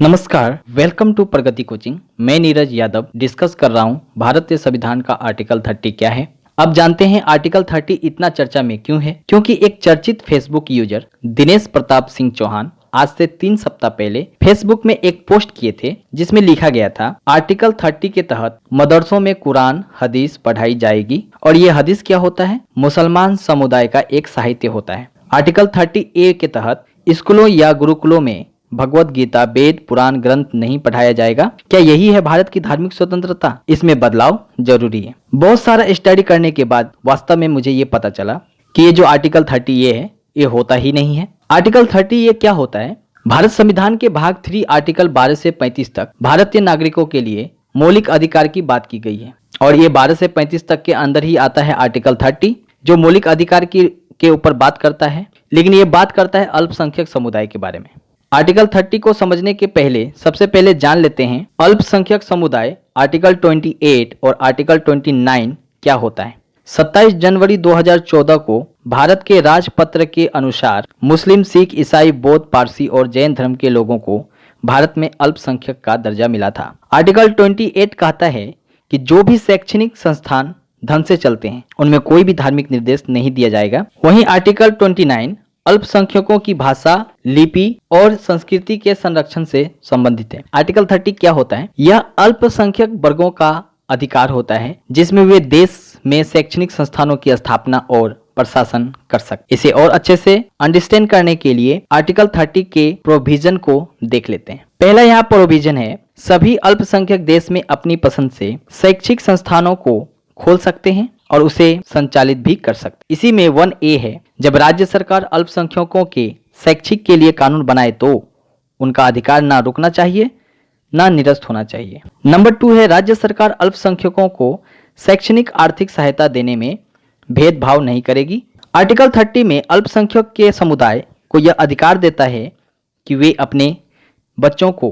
नमस्कार, welcome to Pragati coaching. मैं Neeraj Yadav discuss कर रहा हूं भारतीय संविधान का आर्टिकल 30 क्या है। अब जानते हैं आर्टिकल 30 इतना चर्चा में क्यों है। क्योंकि एक चर्चित फेसबुक यूजर दिनेश प्रताप सिंह चौहान आज से 3 सप्ताह पहले फेसबुक में एक पोस्ट किए थे जिसमें लिखा गया था आर्टिकल 30 के तहत मदरसों में कुरान हदीस पढ़ाई जाएगी। और ये हदीस क्या होता है? मुसलमान समुदाय का एक साहित्य होता है। आर्टिकल 30A के तहत स्कूलों या गुरुकुलों में भगवत गीता, वेद, पुराण ग्रंथ नहीं पढ़ाया जाएगा। क्या यही है भारत की धार्मिक स्वतंत्रता? इसमें बदलाव जरूरी है। बहुत सारा स्टडी करने के बाद वास्तव में मुझे ये पता चला कि ये जो आर्टिकल 30 है ये होता ही नहीं है। आर्टिकल 30 ये क्या होता है? भारत संविधान के भाग 3 आर्टिकल 12 से 35 तक भारतीय नागरिकों के लिए मौलिक अधिकार की बात की गई है। और ये 12 से 35 तक के अंदर ही आता है आर्टिकल 30 जो मौलिक अधिकार के ऊपर बात करता है, लेकिन ये बात करता है अल्पसंख्यक समुदाय के बारे में। आर्टिकल 30 को समझने के पहले सबसे पहले जान लेते हैं अल्पसंख्यक समुदाय आर्टिकल 28 और आर्टिकल 29 क्या होता है। 27 जनवरी 2014 को भारत के राजपत्र के अनुसार मुस्लिम, सिख, ईसाई, बौद्ध, पारसी और जैन धर्म के लोगों को भारत में अल्पसंख्यक का दर्जा मिला था। आर्टिकल 28 कहता है कि जो भी शैक्षणिक संस्थान धन से चलते हैं उनमें कोई भी धार्मिक निर्देश नहीं दिया जाएगा। वहीं आर्टिकल 29 अल्पसंख्यकों की भाषा, लिपि और संस्कृति के संरक्षण से संबंधित है। आर्टिकल 30 क्या होता है? यह अल्पसंख्यक वर्गों का अधिकार होता है जिसमें वे देश में शैक्षणिक संस्थानों की स्थापना और प्रशासन कर सकते। इसे और अच्छे से अंडरस्टैंड करने के लिए आर्टिकल 30 के प्रोविजन को देख लेते हैं। पहला यहाँ प्रोविजन है, सभी अल्पसंख्यक देश में अपनी पसंद से शैक्षिक संस्थानों को खोल सकते हैं और उसे संचालित भी कर सकते। इसी में 1A है, जब राज्य सरकार अल्पसंख्यकों के शैक्षिक के लिए कानून बनाए तो उनका अधिकार ना रुकना चाहिए ना निरस्त होना चाहिए। नंबर 2 है, राज्य सरकार अल्पसंख्यकों को शैक्षणिक आर्थिक सहायता देने में भेदभाव नहीं करेगी। आर्टिकल 30 में अल्पसंख्यक के समुदाय को यह अधिकार देता है कि वे अपने बच्चों को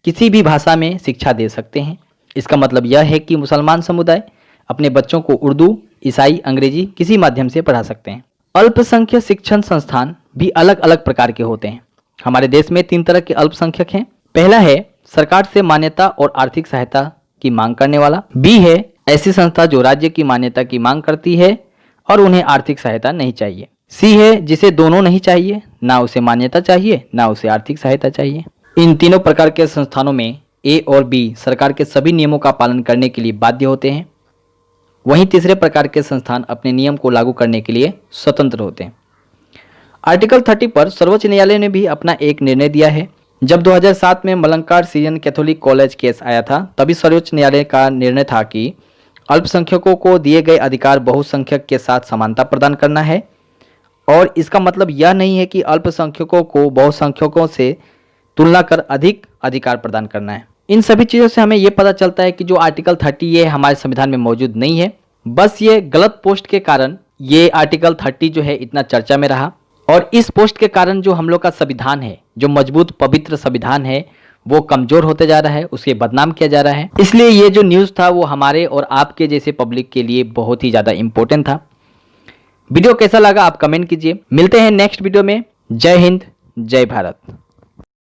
किसी भी भाषा में शिक्षा दे सकते हैं। इसका मतलब यह है कि मुसलमान समुदाय अपने बच्चों को उर्दू, ईसाई, अंग्रेजी किसी माध्यम से पढ़ा सकते हैं। अल्पसंख्यक शिक्षण संस्थान भी अलग अलग प्रकार के होते हैं। हमारे देश में 3 तरह के अल्पसंख्यक हैं। पहला है सरकार से मान्यता और आर्थिक सहायता की मांग करने वाला। बी है ऐसी संस्था जो राज्य की मान्यता की मांग करती है और उन्हें आर्थिक सहायता नहीं चाहिए। सी है जिसे दोनों नहीं चाहिए, ना उसे मान्यता चाहिए ना उसे आर्थिक सहायता चाहिए। इन तीनों प्रकार के संस्थानों में ए और बी सरकार के सभी नियमों का पालन करने के लिए बाध्य होते हैं। वहीं तीसरे प्रकार के संस्थान अपने नियम को लागू करने के लिए स्वतंत्र होते हैं। आर्टिकल 30 पर सर्वोच्च न्यायालय ने भी अपना एक निर्णय दिया है। जब 2007 में Malankara Syrian Catholic college case आया था तभी सर्वोच्च न्यायालय का निर्णय था कि अल्पसंख्यकों को दिए गए अधिकार बहुसंख्यक के साथ समानता प्रदान करना है। और इसका मतलब यह नहीं है कि अल्पसंख्यकों को बहुसंख्यकों से तुलना कर अधिक अधिकार प्रदान करना है। इन सभी चीज़ों से हमें यह पता चलता है कि जो आर्टिकल 30 ये हमारे संविधान में मौजूद नहीं है। बस ये गलत पोस्ट के कारण ये आर्टिकल 30 जो है इतना चर्चा में रहा। और इस पोस्ट के कारण जो हम लोग का संविधान है, जो मजबूत पवित्र संविधान है, वो कमजोर होते जा रहा है, उसे बदनाम किया जा रहा है। इसलिए ये जो न्यूज़ था वो हमारे और आपके जैसे पब्लिक के लिए बहुत ही ज़्यादा इंपॉर्टेंट था। वीडियो कैसा लगा आप कमेंट कीजिए। मिलते हैं नेक्स्ट वीडियो में। जय हिंद, जय भारत।